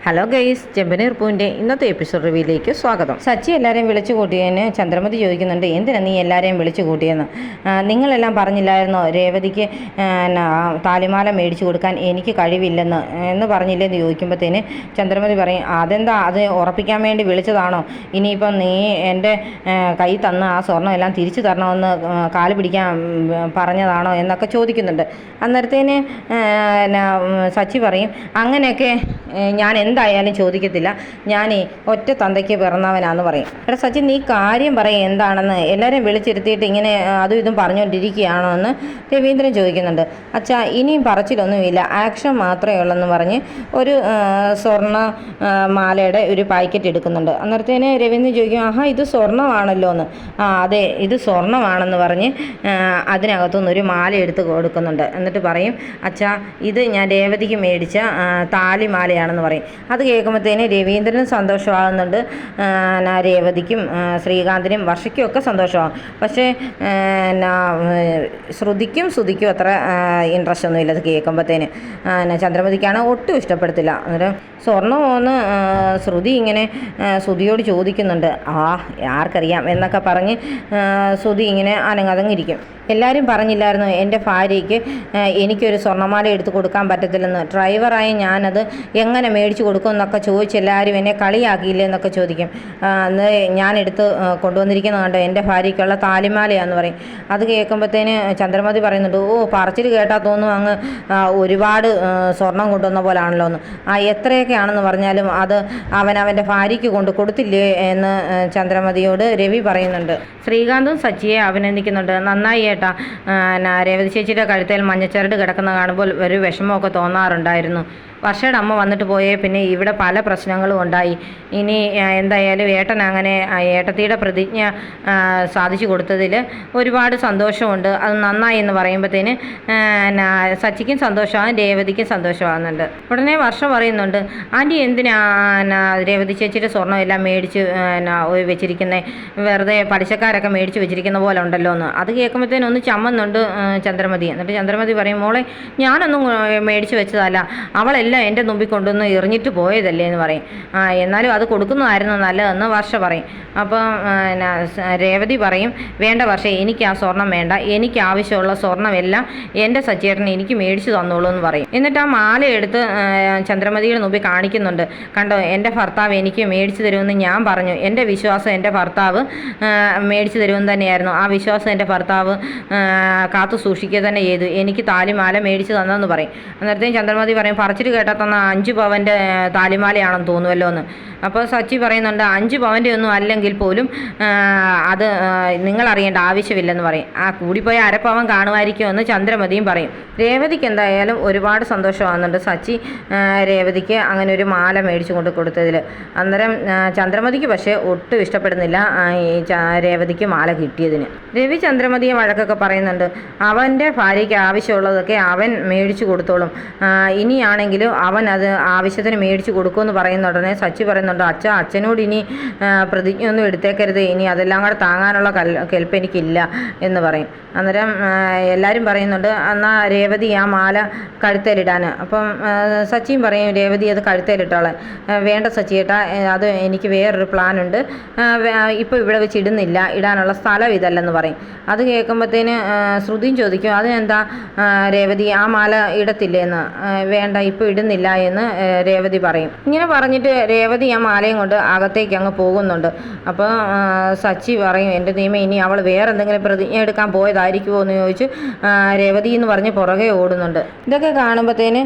Hello guys, ചെമ്പനീർ പൂവിൻ്റെ ഇന്നത്തെ episode റിവ്യൂയിലേക്ക് സ്വാഗതം. സച്ചി എല്ലാവരെയും വിളിച്ചു കൂട്ടിയതിന് ചന്ദ്രമതി ചോദിക്കുന്നുണ്ട്, എന്തിനാ നീ എല്ലാവരെയും വിളിച്ചു കൂട്ടിയെന്ന്. നിങ്ങളെല്ലാം പറഞ്ഞില്ലായിരുന്നോ രേവതിക്ക് താലിമാല മേടിച്ചു കൊടുക്കാൻ എനിക്ക് കഴിവില്ലെന്ന് എന്ന് പറഞ്ഞില്ലെന്ന് ചോദിക്കുമ്പോഴത്തേന് ചന്ദ്രമതി പറയും, അതെന്താ, അത് ഉറപ്പിക്കാൻ വേണ്ടി വിളിച്ചതാണോ? ഇനിയിപ്പം നീ എൻ്റെ കൈ തന്ന ആ സ്വർണ്ണം എല്ലാം തിരിച്ചു തരണമെന്ന് കാല് പിടിക്കാൻ പറഞ്ഞതാണോ എന്നൊക്കെ ചോദിക്കുന്നുണ്ട്. അന്നേരത്തേന് സച്ചി പറയും, അങ്ങനെയൊക്കെ ഞാൻ എന്തായാലും ചോദിക്കത്തില്ല, ഞാൻ ഒറ്റ തന്തയ്ക്ക് പിറന്നവനാന്ന് പറയും. എടാ സച്ചിൻ, നീ കാര്യം പറയും എന്താണെന്ന്. എല്ലാവരെയും വിളിച്ചിരുത്തിയിട്ട് ഇങ്ങനെ അതും ഇതും പറഞ്ഞുകൊണ്ടിരിക്കുകയാണോ എന്ന് രവീന്ദ്രൻ ചോദിക്കുന്നുണ്ട്. അച്ഛാ, ഇനിയും പറച്ചിലൊന്നുമില്ല, ആക്ഷൻ മാത്രമേ ഉള്ളെന്ന് പറഞ്ഞ് ഒരു സ്വർണ്ണ മാലയുടെ ഒരു പാക്കറ്റ് എടുക്കുന്നുണ്ട്. അന്നേരത്തേന് രവീന്ദ്രൻ ചോദിക്കും, ആഹാ ഇത് സ്വർണ്ണമാണല്ലോ എന്ന്. അതെ, ഇത് സ്വർണ്ണമാണെന്ന് പറഞ്ഞ് അതിനകത്തുനിന്ന് ഒരു മാല എടുത്ത് കൊടുക്കുന്നുണ്ട്. എന്നിട്ട് പറയും, അച്ഛാ ഇത് ഞാൻ രേവതിക്ക് മേടിച്ച താലിമാലയാണെന്ന് പറയും. അത് കേൾക്കുമ്പോഴത്തേന് രവീന്ദ്രനും സന്തോഷമാകുന്നുണ്ട്, രേവതിക്കും ശ്രീകാന്തിനും വർഷയ്ക്കും ഒക്കെ സന്തോഷമാകും. പക്ഷേ ശ്രുതിക്കും അത്ര ഇൻട്രസ്റ്റ് ഒന്നുമില്ല അത് കേൾക്കുമ്പോഴത്തേന്. ചന്ദ്രമതിക്കാണ് ഒട്ടും ഇഷ്ടപ്പെടത്തില്ല. അന്നേരം സ്വർണ്ണമോന്ന് ശ്രുതി ഇങ്ങനെ ശ്രുതിയോട് ചോദിക്കുന്നുണ്ട്. ആർക്കറിയാം എന്നൊക്കെ പറഞ്ഞ് ശ്രുതി ഇങ്ങനെ അനങ്ങതങ്ങിരിക്കും. എല്ലാവരും പറഞ്ഞില്ലായിരുന്നു എൻ്റെ ഭാര്യയ്ക്ക് എനിക്കൊരു സ്വർണ്ണമാല എടുത്ത് കൊടുക്കാൻ പറ്റത്തില്ലെന്ന്. ഡ്രൈവറായി ഞാനത് എങ്ങനെ മേടിച്ച് കൊടുക്കും എന്നൊക്കെ ചോദിച്ച് എല്ലാവരും എന്നെ കളിയാക്കിയില്ലേ എന്നൊക്കെ ചോദിക്കും. അന്ന് ഞാൻ എടുത്ത് കൊണ്ടുവന്നിരിക്കുന്നത് കണ്ടോ, എൻ്റെ ഭാര്യയ്ക്കുള്ള താലിമാലയാന്ന് പറയും. അത് കേൾക്കുമ്പോഴത്തേന് ചന്ദ്രമതി പറയുന്നുണ്ട്, പറച്ചിൽ കേട്ടാൽ തോന്നും അങ്ങ് ഒരുപാട് സ്വർണം കൊണ്ടുവന്ന പോലാണല്ലോ എന്ന്. എത്രയൊക്കെ ആണെന്ന് പറഞ്ഞാലും അത് അവൻ്റെ ഭാര്യയ്ക്ക് കൊണ്ട് കൊടുത്തില്ലേ എന്ന് ചന്ദ്രമതിയോട് രവി പറയുന്നുണ്ട്. ശ്രീകാന്തും സച്ചിയെ അഭിനന്ദിക്കുന്നുണ്ട്. നന്നായി ഏട്ടാ, രേവതി ചേച്ചിയുടെ കഴുത്തേൽ മഞ്ഞച്ചരട് കിടക്കുന്ന കാണുമ്പോൾ ഒരു വിഷമമൊക്കെ തോന്നാറുണ്ടായിരുന്നു. വർഷയുടെ അമ്മ വന്നിട്ട് പോയേ പിന്നെ ഇവിടെ പല പ്രശ്നങ്ങളും ഉണ്ടായി. ഇനി എന്തായാലും ഏട്ടൻ അങ്ങനെ ഏട്ടത്തിയുടെ പ്രതിജ്ഞ സാധിച്ചു കൊടുത്തതിൽ ഒരുപാട് സന്തോഷമുണ്ട്. അത് നന്നായി എന്ന് പറയുമ്പോഴത്തേന് സച്ചിക്കും സന്തോഷമാകും, രേവതിക്കും സന്തോഷമാകുന്നുണ്ട്. ഉടനെ വർഷം പറയുന്നുണ്ട്, ആൻറ്റി എന്തിനാ രേവതി ചേച്ചിയുടെ സ്വർണ്ണം എല്ലാം മേടിച്ച് വെച്ചിരിക്കുന്നത്, വെറുതെ പലിശക്കാരൊക്കെ മേടിച്ച് വെച്ചിരിക്കുന്ന പോലെ ഉണ്ടല്ലോ എന്ന്. അത് കേൾക്കുമ്പോഴത്തേനും ഒന്ന് ചമ്മന്നുണ്ട് ചന്ദ്രമതി. എന്നിട്ട് ചന്ദ്രമതി പറയും, മോളെ ഞാനൊന്നും മേടിച്ച് വെച്ചതല്ല, അവളെല്ലാം എൻ്റെ മുമ്പിൽ കൊണ്ടുവന്ന് എറിഞ്ഞിട്ട് പോയതല്ലേ എന്ന് പറയും. എന്നാലും അത് കൊടുക്കുന്നതായിരുന്നു നല്ലതെന്ന് വർഷ പറയും. അപ്പം രേവതി പറയും, വേണ്ട വർഷ, എനിക്ക് ആ സ്വർണം വേണ്ട, എനിക്ക് ആവശ്യമുള്ള സ്വർണ്ണമെല്ലാം എൻ്റെ സച്ചേട്ടന് എനിക്ക് മേടിച്ചു തന്നോളൂ എന്ന് പറയും. എന്നിട്ട് ആ മാല എടുത്ത് ചന്ദ്രമതിയുടെ മുമ്പിൽ കാണിക്കുന്നുണ്ട്. കണ്ടോ, എൻ്റെ ഭർത്താവ് എനിക്ക് മേടിച്ചു തരുമെന്ന് ഞാൻ പറഞ്ഞു, എൻ്റെ വിശ്വാസം എൻ്റെ ഭർത്താവ് മേടിച്ചു തരുമെന്ന് തന്നെയായിരുന്നു. ആ വിശ്വാസം എൻ്റെ ഭർത്താവ് കാത്തു സൂക്ഷിക്കുക തന്നെ ചെയ്തു, എനിക്ക് താലിമാല മേടിച്ചു തന്നെന്ന് പറയും. അന്നേരത്തേക്കും ചന്ദ്രമതി പറയും, പറിച്ചിട്ട് കേട്ടാൽ തന്ന 5 പവൻ്റെ താലിമാലയാണെന്ന് തോന്നുമല്ലോ എന്ന്. അപ്പോൾ സച്ചി പറയുന്നുണ്ട്, 5 പവൻ്റെ ഒന്നും അല്ലെങ്കിൽ പോലും അത് നിങ്ങളറിയേണ്ട ആവശ്യമില്ലെന്ന് പറയും. കൂടിപ്പോയ അരപ്പവൻ കാണുമായിരിക്കുമെന്ന് ചന്ദ്രമതിയും പറയും. രേവതിക്ക് എന്തായാലും ഒരുപാട് സന്തോഷമാകുന്നുണ്ട് സച്ചി രേവതിക്ക് അങ്ങനെ ഒരു മാല മേടിച്ചു കൊണ്ട് കൊടുത്തതിൽ. അന്നേരം ചന്ദ്രമതിക്ക് പക്ഷേ ഒട്ടും ഇഷ്ടപ്പെടുന്നില്ല ഈ രേവതിക്ക് മാല കിട്ടിയതിന്. രവി ചന്ദ്രമതിയെ വഴക്കൊക്കെ പറയുന്നുണ്ട്. അവൻ്റെ ഭാര്യയ്ക്ക് ആവശ്യമുള്ളതൊക്കെ അവൻ മേടിച്ചു കൊടുത്തോളും, ഇനിയാണെങ്കിലും അവൻ അത് ആവശ്യത്തിന് മേടിച്ചു കൊടുക്കുമെന്ന് പറയുന്ന ഉടനെ സച്ചി പറയുന്നുണ്ട്, അച്ഛനോട് ഇനി പ്രതിജ്ഞ ഒന്നും എടുത്തേക്കരുത്, ഇനി അതെല്ലാം കൂടെ താങ്ങാനുള്ള കെൽപ്പ് എനിക്കില്ല എന്ന് പറയും. അന്നേരം എല്ലാവരും പറയുന്നുണ്ട്, എന്നാൽ രേവതി ആ മാല കഴുത്തേലിടാൻ. അപ്പം സച്ചിയും പറയും, രേവതി അത് കഴുത്തേലിട്ടോളാൻ. വേണ്ട സച്ചിയേട്ടാ, അത് എനിക്ക് വേറൊരു പ്ലാനുണ്ട്, ഇപ്പോൾ ഇവിടെ വെച്ച് ഇടുന്നില്ല, ഇടാനുള്ള സ്ഥലം ഇതല്ലെന്ന് പറയും. അത് കേൾക്കുമ്പോഴത്തേന് ശ്രുതിയും ചോദിക്കും, അതിനെന്താ രേവതി ആ മാല ഇടത്തില്ലേ എന്ന്. വേണ്ട, ഇപ്പോൾ ഇടുന്നില്ല എന്ന് രേവതി പറയും. ഇങ്ങനെ പറഞ്ഞിട്ട് രേവതി ആ മാലയും കൊണ്ട് അകത്തേക്ക് അങ്ങ് പോകുന്നുണ്ട്. അപ്പോൾ സച്ചി പറയും, എൻ്റെ നിയമം ഇനി അവൾ വേറെ എന്തെങ്കിലും പ്രതിജ്ഞ എടുക്കാൻ പോയതായിരിക്കുമോ എന്ന് ചോദിച്ച് രേവതി എന്ന് പറഞ്ഞ് പുറകെ ഓടുന്നുണ്ട്. ഇതൊക്കെ കാണുമ്പോഴത്തേന്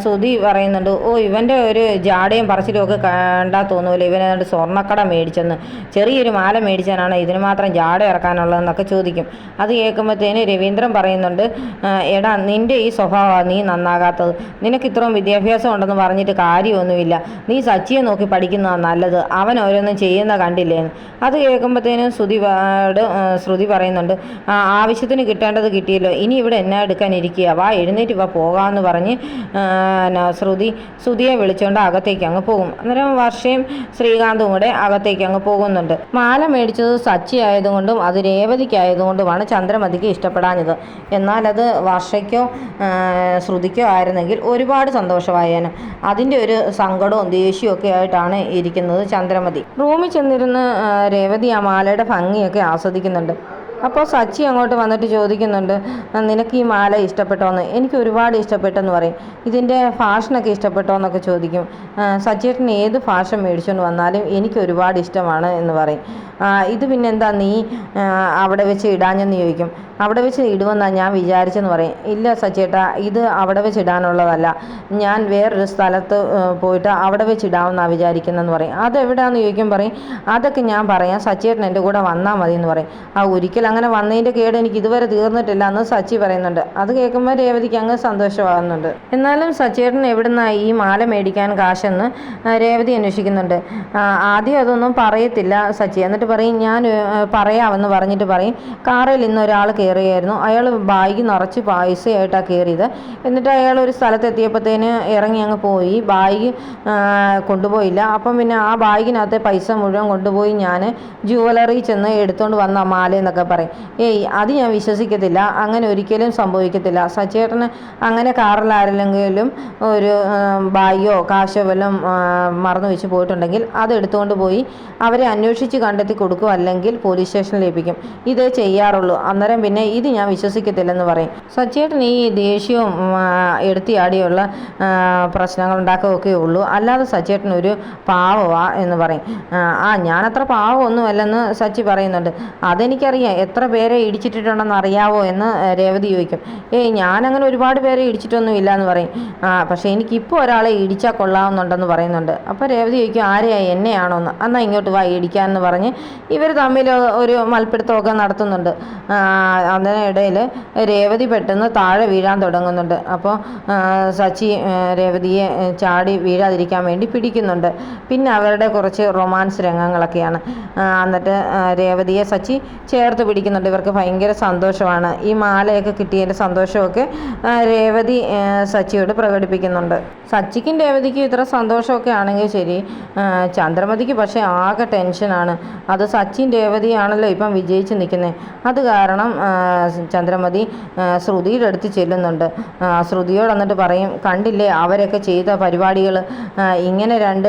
ശ്രുതി പറയുന്നുണ്ട്, ഇവൻ്റെ ഒരു ജാടയും പറച്ചിലും ഒക്കെ കണ്ടാൽ തോന്നൂല, ഇവനേതാണ്ട് സ്വർണ്ണക്കട മേടിച്ചെന്ന്, ചെറിയൊരു മാല മേടിച്ചാനാണ് ഇതിന് മാത്രം ജാട ഇറക്കാനുള്ളതെന്നൊക്കെ ചോദിക്കും. അത് കേൾക്കുമ്പോഴത്തേന് രവീന്ദ്രൻ പറയുന്നുണ്ട്, എടാ നിൻ്റെ ഈ സ്വഭാവമാണ് നീ നന്നാകാത്തത്, നിനക്ക് ഇത്രയും വിദ്യാഭ്യാസം ഉണ്ടെന്ന് പറഞ്ഞിട്ട് കാര്യമൊന്നുമില്ല, നീ സച്ചിയെ നോക്കി പഠിക്കുന്നതാണ് നല്ലത്, അവൻ ഓരോന്നും ചെയ്യുന്ന കണ്ടില്ലേന്ന്. അത് കേൾക്കുമ്പോഴത്തേനും ശ്രുതി പറയുന്നുണ്ട്, ആവശ്യത്തിന് കിട്ടേണ്ടത് കിട്ടിയല്ലോ, ഇനി ഇവിടെ എന്നാ എടുക്കാനിരിക്കുക, വാ എഴുന്നേറ്റ് വാ പോകാമെന്ന് പറഞ്ഞ് ശ്രുതിയെ വിളിച്ചുകൊണ്ട് അകത്തേക്ക് അങ്ങ് പോകും. അന്നേരം വർഷയും ശ്രീകാന്തും കൂടെ അകത്തേക്ക് അങ്ങ് പോകുന്നുണ്ട്. മാല മേടിച്ചത് സച്ചി ആയതുകൊണ്ടും അത് രേവതിക്കായതുകൊണ്ടുമാണ് ചന്ദ്രമതിക്ക് ഇഷ്ടപ്പെടാഞ്ഞത്. എന്നാൽ അത് വർഷയ്ക്കോ ശ്രുതിക്കോ ആയിരുന്നെങ്കിൽ ഒരുപാട് സന്തോഷമായേനെ. അതിൻ്റെ ഒരു സങ്കടവും ദേഷ്യവും ഒക്കെ ആയിട്ടാണ് ഇരിക്കുന്നത് ചന്ദ്രമതി. റൂമിൽ ചെന്നിരുന്ന് രേവതി ആ മാലയുടെ ഭംഗിയൊക്കെ ആസ്വദിക്കുന്നുണ്ട്. അപ്പോൾ സച്ചി അങ്ങോട്ട് വന്നിട്ട് ചോദിക്കുന്നുണ്ട്, നിനക്ക് ഈ മാല ഇഷ്ടപ്പെട്ടോന്ന്? എനിക്ക് ഒരുപാട് ഇഷ്ടപ്പെട്ടെന്ന് പറയും. ഇതിൻ്റെ ഫാഷനൊക്കെ ഇഷ്ടപ്പെട്ടോ എന്നൊക്കെ ചോദിക്കും. സച്ചിയേട്ടന് ഏത് ഫാഷൻ മേടിച്ചുകൊണ്ട് വന്നാലും എനിക്ക് ഒരുപാട് ഇഷ്ടമാണ് എന്ന് പറയും. ഇത് പിന്നെന്താ നീ അവിടെ വെച്ച് ഇടാഞ്ഞെന്ന് ചോദിക്കും. അവിടെ വെച്ച് ഇടുമെന്നാണ് ഞാൻ വിചാരിച്ചെന്ന് പറയും. ഇല്ല സച്ചിയേട്ടാ, ഇത് അവിടെ വെച്ച് ഇടാനുള്ളതല്ല, ഞാൻ വേറൊരു സ്ഥലത്ത് പോയിട്ട് അവിടെ വെച്ച് ഇടാമെന്നാണ് വിചാരിക്കുന്നതെന്ന് പറയും. അതെവിടെയാണെന്ന് ചോദിക്കും. പറയും അതൊക്കെ ഞാൻ പറയാം, സച്ചിയേട്ടൻ എൻ്റെ കൂടെ വന്നാൽ മതി എന്ന് പറയും. ഒരിക്കലും അങ്ങനെ വന്നതിൻ്റെ കേട് എനിക്ക് ഇതുവരെ തീർന്നിട്ടില്ല എന്ന് സച്ചി പറയുന്നുണ്ട്. അത് കേൾക്കുമ്പോൾ രേവതിക്ക് അങ്ങ് സന്തോഷമാകുന്നുണ്ട്. എന്നാലും സച്ചിയേട്ടൻ എവിടുന്നാണ് ഈ മാല മേടിക്കാൻ കാശെന്ന് രേവതി അന്വേഷിക്കുന്നുണ്ട്. ആദ്യം അതൊന്നും പറയത്തില്ല സച്ചി. എന്നിട്ട് പറയും ഞാൻ പറയാമെന്ന് പറഞ്ഞിട്ട് പറയും കാറിൽ ഇന്ന് ഒരാൾ കയറിയായിരുന്നു, അയാൾ ബാഗ് നിറച്ച് പൈസയായിട്ടാണ് കയറിയത്. എന്നിട്ട് അയാൾ ഒരു സ്ഥലത്തെത്തിയപ്പോഴത്തേന് ഇറങ്ങി അങ്ങ് പോയി, ബാഗ് കൊണ്ടുപോയില്ല. അപ്പം പിന്നെ ആ ബാഗിനകത്തെ പൈസ മുഴുവൻ കൊണ്ടുപോയി ഞാൻ ജുവലറി ചെന്ന് എടുത്തുകൊണ്ട് വന്ന മാല എന്നൊക്കെ പറയും. ഏയ് അത് ഞാൻ വിശ്വസിക്കത്തില്ല, അങ്ങനെ ഒരിക്കലും സംഭവിക്കത്തില്ല. സച്ചേട്ടന് അങ്ങനെ കാറിൽ ആരെങ്കിലും ഒരു ബാഗോ കാശോ വല്ലതും മറന്നു വെച്ച് പോയിട്ടുണ്ടെങ്കിൽ അത് എടുത്തുകൊണ്ട് പോയി അവരെ അന്വേഷിച്ച് കണ്ടെത്തി കൊടുക്കും, അല്ലെങ്കിൽ പോലീസ് സ്റ്റേഷനിൽ ഏൽപ്പിക്കും. ഇതേ ചെയ്യാറുള്ളൂ. അന്നേരം പിന്നെ ഇത് ഞാൻ വിശ്വസിക്കത്തില്ലെന്ന് പറയും. സച്ചേട്ടൻ ഈ ദേഷ്യവും എടുത്തിയാടിയുള്ള പ്രശ്നങ്ങൾ ഉണ്ടാക്കുകയൊക്കെ ഉള്ളൂ, അല്ലാതെ സച്ചേട്ടൻ ഒരു പാവമാ എന്ന് പറയും. ഞാനത്ര പാവമൊന്നുമല്ലെന്ന് സച്ചി പറയുന്നുണ്ട്. അതെനിക്കറിയാം, എത്ര പേരെ ഇടിച്ചിട്ടുണ്ടെന്ന് അറിയാവോ എന്ന് രേവതി ചോദിക്കും. ഞാനങ്ങനെ ഒരുപാട് പേരെ ഇടിച്ചിട്ടൊന്നും ഇല്ല എന്ന് പറയും. പക്ഷേ എനിക്കിപ്പോൾ ഒരാളെ ഇടിച്ചാൽ കൊള്ളാവുന്നുണ്ടെന്ന് പറയുന്നുണ്ട്. അപ്പോൾ രേവതി ചോദിക്കും ആരെയാ, എന്നെയാണോ എന്ന്? എന്നാൽ ഇങ്ങോട്ട് വാ ഇടിക്കാമെന്ന് പറഞ്ഞ് ഇവർ തമ്മിൽ ഒരു മൽപ്പിടുത്തമൊക്കെ നടത്തുന്നുണ്ട്. അതിനിടയിൽ രേവതി പെട്ടെന്ന് താഴെ വീഴാൻ തുടങ്ങുന്നുണ്ട്. അപ്പോൾ സച്ചി രേവതിയെ ചാടി വീഴാതിരിക്കാൻ വേണ്ടി പിടിക്കുന്നുണ്ട്. പിന്നെ അവരുടെ കുറച്ച് റൊമാൻസ് രംഗങ്ങളൊക്കെയാണ്. എന്നിട്ട് രേവതിയെ സച്ചി ചേർത്ത് പിടിക്കുന്നുണ്ട്. ഇവർക്ക് ഭയങ്കര സന്തോഷമാണ്. ഈ മാലയൊക്കെ കിട്ടിയതിൻ്റെ സന്തോഷമൊക്കെ രേവതി സച്ചിയോട് പ്രകടിപ്പിക്കുന്നുണ്ട്. സച്ചിക്കും രേവതിക്കും ഇത്ര സന്തോഷമൊക്കെ ആണെങ്കിൽ ശരി, ചന്ദ്രമതിക്ക് പക്ഷേ ആകെ ടെൻഷനാണ്. അത് സച്ചിൻ രേവതിയാണല്ലോ ഇപ്പം വിജയിച്ച് നിൽക്കുന്നത്. അത് കാരണം ചന്ദ്രമതി ശ്രുതിയുടെ അടുത്ത് ചെല്ലുന്നുണ്ട്. ശ്രുതിയോട് എന്നിട്ട് പറയും, കണ്ടില്ലേ അവരൊക്കെ ചെയ്ത പരിപാടികൾ, ഇങ്ങനെ രണ്ട്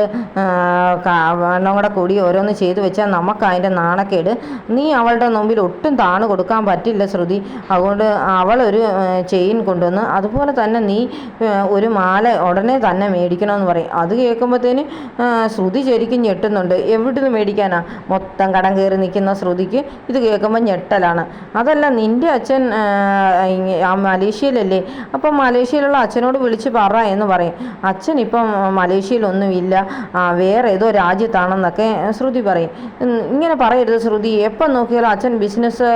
എണ്ണം കൂടെ കൂടി ഓരോന്ന് ചെയ്തു വെച്ചാൽ നമുക്ക് അതിൻ്റെ നാണക്കേട്. നീ അവളുടെ മുമ്പിൽ ഒട്ടും താണു കൊടുക്കാൻ പറ്റില്ല ശ്രുതി. അതുകൊണ്ട് അവളൊരു ചെയിൻ കൊണ്ടുവന്ന് അതുപോലെ തന്നെ നീ ഒരു മാല ഉടനെ തന്നെ മേടിക്കണമെന്ന് പറയും. അത് കേൾക്കുമ്പോഴത്തേന് ശ്രുതി ശരിക്കും ഞെട്ടുന്നുണ്ട്. എവിടുന്ന് മേടിക്കാനാ? മൊത്തം കടം കയറി നിൽക്കുന്ന ശ്രുതിക്ക് ഇത് കേൾക്കുമ്പോൾ ഞെട്ടലാണ്. അതല്ല, നിൻ്റെ അച്ഛൻ മലേഷ്യയിലല്ലേ, അപ്പം മലേഷ്യയിലുള്ള അച്ഛനോട് വിളിച്ച് പറ എന്ന് പറയും. അച്ഛൻ ഇപ്പം മലേഷ്യയിലൊന്നുമില്ല, വേറെ ഏതോ രാജ്യത്താണെന്നൊക്കെ ശ്രുതി പറയും. ഇങ്ങനെ പറയരുത് ശ്രുതി, എപ്പം നോക്കിയാലും അച്ഛൻ ബിസിനസ്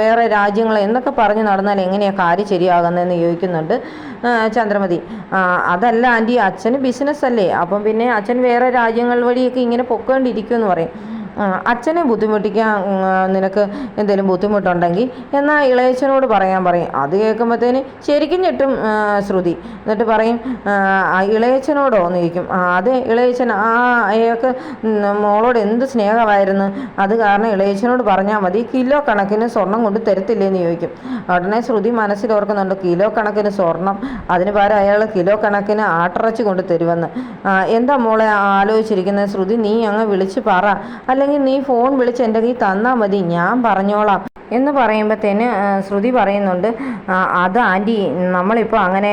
വേറെ രാജ്യങ്ങൾ എന്നൊക്കെ പറഞ്ഞ് നടന്നാൽ എങ്ങനെയാണ് കാര്യം ശരിയാകുന്നതെന്ന് ചോദിക്കുന്നുണ്ട് ചന്ദ്രമതി. അതല്ല ആൻറ്റി, അച്ഛന് ബിസിനസ് അല്ലേ, അപ്പം പിന്നെ അച്ഛൻ വേറെ രാജ്യങ്ങൾ വഴിയൊക്കെ ഇങ്ങനെ പൊക്കോണ്ടിരിക്കുമെന്ന് പറയും. അച്ഛനെ ബുദ്ധിമുട്ടിക്കാൻ നിനക്ക് എന്തെങ്കിലും ബുദ്ധിമുട്ടുണ്ടെങ്കിൽ എന്നാൽ ഇളയച്ചനോട് പറയാൻ പറയും. അത് കേൾക്കുമ്പോഴത്തേന് ശരിക്കും ഞെട്ടും ശ്രുതി. എന്നിട്ട് പറയും ഇളയച്ചനോടോ എന്ന് ചോദിക്കും. അതെ ഇളയച്ചൻ, അയാൾക്ക് മോളോട് എന്ത് സ്നേഹമായിരുന്നു, അത് കാരണം ഇളയച്ചനോട് പറഞ്ഞാൽ മതി, കിലോ കണക്കിന് സ്വർണം കൊണ്ട് തരത്തില്ലേന്ന് ചോദിക്കും. ഉടനെ ശ്രുതി മനസ്സിൽ ഓർക്കുന്നുണ്ട്, കിലോ കണക്കിന് സ്വർണം, അതിന് പകരം അയാൾ കിലോ കണക്കിന് ആട്ടിറച്ചി കൊണ്ട് തരുമെന്ന്. എന്താ മോളെ ആലോചിച്ചിരിക്കുന്നത് ശ്രുതി, നീ അങ്ങ് വിളിച്ച് പറ, അല്ലെങ്കിൽ നീ ഫോൺ വിളിച്ച് എൻ്റെ കയ്യിൽ തന്നാൽ മതി, ഞാൻ പറഞ്ഞോളാം എന്ന് പറയുമ്പോഴത്തേന് ശ്രുതി പറയുന്നുണ്ട്, അത് ആൻറ്റി നമ്മളിപ്പോൾ അങ്ങനെ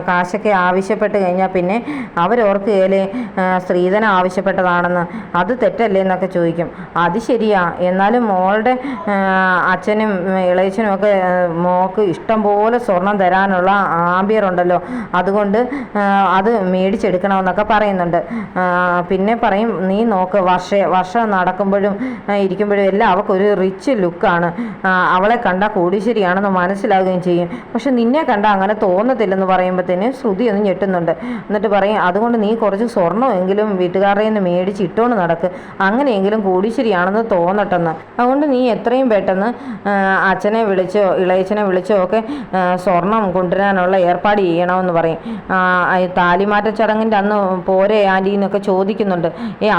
കാശൊക്കെ ആവശ്യപ്പെട്ട് കഴിഞ്ഞാൽ പിന്നെ അവരോർക്കുകയില്ലേ സ്ത്രീധനം ആവശ്യപ്പെട്ടതാണെന്ന്, അത് തെറ്റല്ലേ എന്നൊക്കെ ചോദിക്കും. അത് ശരിയാ, എന്നാലും മോളുടെ അച്ഛനും ഇളയച്ചനും ഒക്കെ മോൾക്ക് ഇഷ്ടം പോലെ സ്വർണം തരാനുള്ള ആംബിയറുണ്ടല്ലോ, അതുകൊണ്ട് അത് മേടിച്ചെടുക്കണമെന്നൊക്കെ പറയുന്നുണ്ട്. പിന്നെ പറയും, നീ നോക്ക് വർഷം നടക്കുമ്പോഴും ഇരിക്കുമ്പോഴും എല്ലാം അവൾക്കൊരു റിച്ച് ലുക്കാണ്, അവളെ കണ്ടാൽ കോടീശ്വരിയാണെന്ന് മനസ്സിലാകുകയും ചെയ്യും, പക്ഷെ നിന്നെ കണ്ടാൽ അങ്ങനെ തോന്നത്തില്ലെന്ന് പറയുമ്പോഴത്തേന് ശ്രുതി ഒന്ന് ഞെട്ടുന്നുണ്ട്. എന്നിട്ട് പറയും, അതുകൊണ്ട് നീ കുറച്ച് സ്വർണ്ണമെങ്കിലും വീട്ടുകാരുടെ നിന്ന് മേടിച്ച് ഇട്ടുകൊണ്ട് നടക്ക്, അങ്ങനെയെങ്കിലും കോടീശ്വരിയാണെന്ന് തോന്നട്ടെന്ന്. അതുകൊണ്ട് നീ എത്രയും പെട്ടെന്ന് അച്ഛനെ വിളിച്ചോ ഇളയച്ചനെ വിളിച്ചോ ഒക്കെ സ്വർണം കൊണ്ടുവരാനുള്ള ഏർപ്പാട് ചെയ്യണമെന്ന് പറയും. താലിമാറ്റ ചടങ്ങിൻ്റെ അന്ന് പോരെ ആൻറ്റി എന്നൊക്കെ ചോദിക്കുന്നുണ്ട്.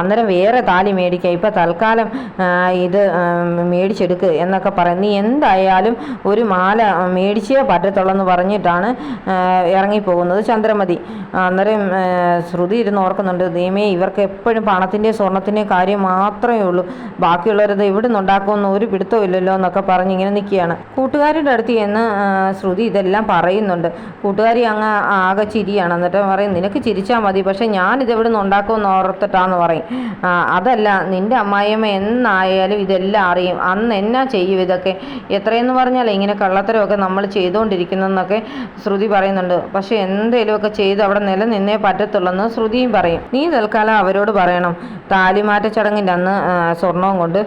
അന്നേരം വേറെ താലി മേടിക്കുക, ഇപ്പം തൽക്കാലം ഇത് മേടിച്ചെടുക്ക് എന്നൊക്കെ പറയും. നീ എന്തായാലും ഒരു മാല മേടിച്ചേ പറ്റത്തുള്ളെന്ന് പറഞ്ഞിട്ടാണ് ഇറങ്ങിപ്പോകുന്നത് ചന്ദ്രമതി. അന്നേരം ശ്രുതി ഇരുന്ന് ഓർക്കുന്നുണ്ട്, ദൈവമേ ഇവർക്ക് എപ്പോഴും പണത്തിൻ്റെയും സ്വർണത്തിൻ്റെയും കാര്യം മാത്രമേ ഉള്ളൂ, ബാക്കിയുള്ളവരത് എവിടെ നിന്നുണ്ടാക്കുമെന്ന് ഒരു പിടുത്തവും ഇല്ലല്ലോ എന്നൊക്കെ പറഞ്ഞ് ഇങ്ങനെ നിൽക്കുകയാണ്. കൂട്ടുകാരുടെ അടുത്ത് ചെന്ന് ശ്രുതി ഇതെല്ലാം പറയുന്നുണ്ട്. കൂട്ടുകാരി അങ്ങ് ആകെ ചിരിയാണ്. എന്നിട്ട് പറയും, നിനക്ക് ചിരിച്ചാൽ മതി, പക്ഷേ ഞാനിതെവിടെ നിന്ന് ഉണ്ടാക്കുമെന്ന് ഓർത്തിട്ടാന്ന് പറയും. അതല്ല, നിൻ്റെ അമ്മായിയമ്മ എന്നായാലും ഇതെല്ലാം അറിയും, അന്ന് എന്നാ ചെയ്യും ഇതൊക്കെ, എത്രയെന്ന് പറഞ്ഞാൽ ഇങ്ങനെ കള്ളത്തരമൊക്കെ നമ്മൾ ചെയ്തുകൊണ്ടിരിക്കുന്നതെന്നൊക്കെ ശ്രുതി പറയുന്നുണ്ട്. പക്ഷേ എന്തെങ്കിലുമൊക്കെ ചെയ്ത് അവിടെ നിലനിന്നേ പറ്റത്തുള്ളെന്ന് ശ്രുതിയും പറയും. നീ തൽക്കാലം അവരോട് പറയണം, താലിമാറ്റ ചടങ്ങിൻ്റെ അന്ന് സ്വർണവും കൊണ്ട്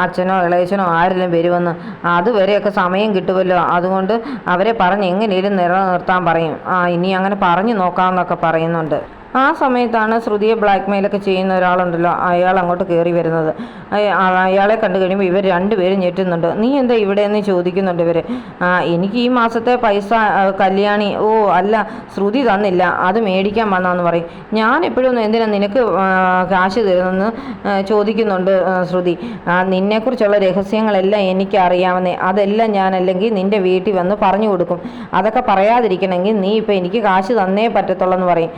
അച്ഛനോ ഇളയച്ചനോ ആരെങ്കിലും വരുമെന്ന്, അതുവരെയൊക്കെ സമയം കിട്ടുമല്ലോ, അതുകൊണ്ട് അവരെ പറഞ്ഞ് എങ്ങനെയും നിലനിർത്താൻ പറയും. ഇനി അങ്ങനെ പറഞ്ഞു നോക്കാമെന്നൊക്കെ പറയുന്നുണ്ട്. ആ സമയത്താണ് ശ്രുതിയെ ബ്ലാക്ക് മെയിലൊക്കെ ചെയ്യുന്ന ഒരാളുണ്ടല്ലോ, അയാൾ അങ്ങോട്ട് കയറി വരുന്നത്. അയാളെ കണ്ടു കഴിയുമ്പോൾ ഇവർ രണ്ടുപേരും ഞെട്ടുന്നുണ്ട്. നീ എന്താ ഇവിടെ എന്ന് ചോദിക്കുന്നുണ്ട് ഇവർ. എനിക്ക് ഈ മാസത്തെ പൈസ കല്യാണി, ഓ അല്ല ശ്രുതി തന്നില്ല, അത് മേടിക്കാൻ വന്നാന്ന് പറയും. ഞാൻ എപ്പോഴും എന്തിനാ നിനക്ക് കാശ് തരുന്നെന്ന് ചോദിക്കുന്നുണ്ട് ശ്രുതി. നിന്നെക്കുറിച്ചുള്ള രഹസ്യങ്ങളെല്ലാം എനിക്കറിയാവുന്നേ, അതെല്ലാം ഞാൻ അല്ലെങ്കിൽ നിൻ്റെ വീട്ടിൽ വന്ന് പറഞ്ഞു കൊടുക്കും, അതൊക്കെ പറയാതിരിക്കണമെങ്കിൽ നീ ഇപ്പം എനിക്ക് കാശ് തന്നേ പറ്റത്തുള്ളെന്ന് പറയും.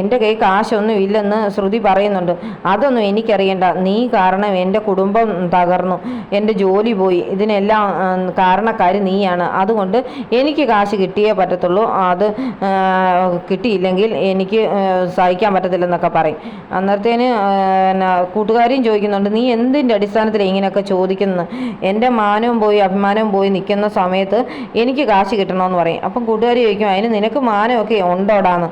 എൻ്റെ കൈ കാശൊന്നും ഇല്ലെന്ന് ശ്രുതി പറയുന്നുണ്ട്. അതൊന്നും എനിക്കറിയണ്ട, നീ കാരണം എൻ്റെ കുടുംബം തകർന്നു, എൻ്റെ ജോലി പോയി, ഇതിനെല്ലാം കാരണക്കാരി നീയാണ്, അതുകൊണ്ട് എനിക്ക് കാശ് കിട്ടിയേ പറ്റത്തുള്ളൂ, അത് കിട്ടിയില്ലെങ്കിൽ എനിക്ക് സഹിക്കാൻ പറ്റത്തില്ലെന്നൊക്കെ പറയും. അന്നേരത്തേന് കൂട്ടുകാരിയും ചോദിക്കുന്നുണ്ട്, നീ എന്തിൻ്റെ അടിസ്ഥാനത്തിൽ ഇങ്ങനെയൊക്കെ ചോദിക്കുന്നത്, എൻ്റെ മാനവും പോയി അഭിമാനവും പോയി നിൽക്കുന്ന സമയത്ത് എനിക്ക് കാശ് കിട്ടണമെന്ന് പറയും. അപ്പം കൂട്ടുകാരി ചോദിക്കും, അതിന് നിനക്ക് മാനമൊക്കെ ഉണ്ടോടാന്ന്,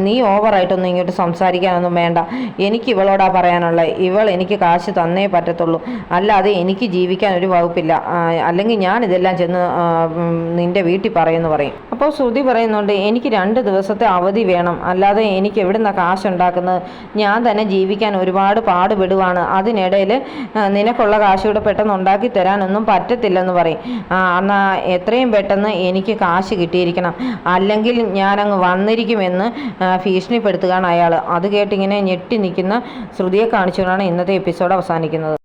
നീ ഓവറായിട്ടൊന്നും ഇങ്ങോട്ട് സംസാരിക്കാനൊന്നും വേണ്ട, എനിക്ക് ഇവളോടാ പറയാനുള്ളത്, ഇവൾ എനിക്ക് കാശ് തന്നേ പറ്റത്തുള്ളൂ, അല്ലാതെ എനിക്ക് ജീവിക്കാൻ ഒരു വകുപ്പില്ല, അല്ലെങ്കിൽ ഞാൻ ഇതെല്ലാം ചെന്ന് നിൻ്റെ വീട്ടിൽ പറയുമെന്ന് പറയും. അപ്പോൾ ശ്രുതി പറയുന്നുണ്ട്, എനിക്ക് 2 ദിവസത്തെ അവധി വേണം, അല്ലാതെ എനിക്ക് എവിടെ നിന്നാണ് കാശുണ്ടാക്കുന്നത്, ഞാൻ തന്നെ ജീവിക്കാൻ ഒരുപാട് പാടുപെടുവാണ്, അതിനിടയിൽ നിനക്കുള്ള കാശ് ഇവിടെ പെട്ടെന്ന് ഉണ്ടാക്കി തരാനൊന്നും പറ്റത്തില്ലെന്ന് പറയും. എന്നാൽ എത്രയും പെട്ടെന്ന് എനിക്ക് കാശ് കിട്ടിയിരിക്കണം, അല്ലെങ്കിൽ ഞാനങ്ങ് വന്നിരിക്കുമെന്ന് ഭീഷണിപ്പെടുത്തുകയാണ് അയാൾ. അത് കേട്ടിങ്ങനെ ഞെട്ടി നിൽക്കുന്ന ശ്രുതിയെ കാണിച്ചുകൊണ്ടാണ് ഇന്നത്തെ എപ്പിസോഡ് അവസാനിക്കുന്നത്.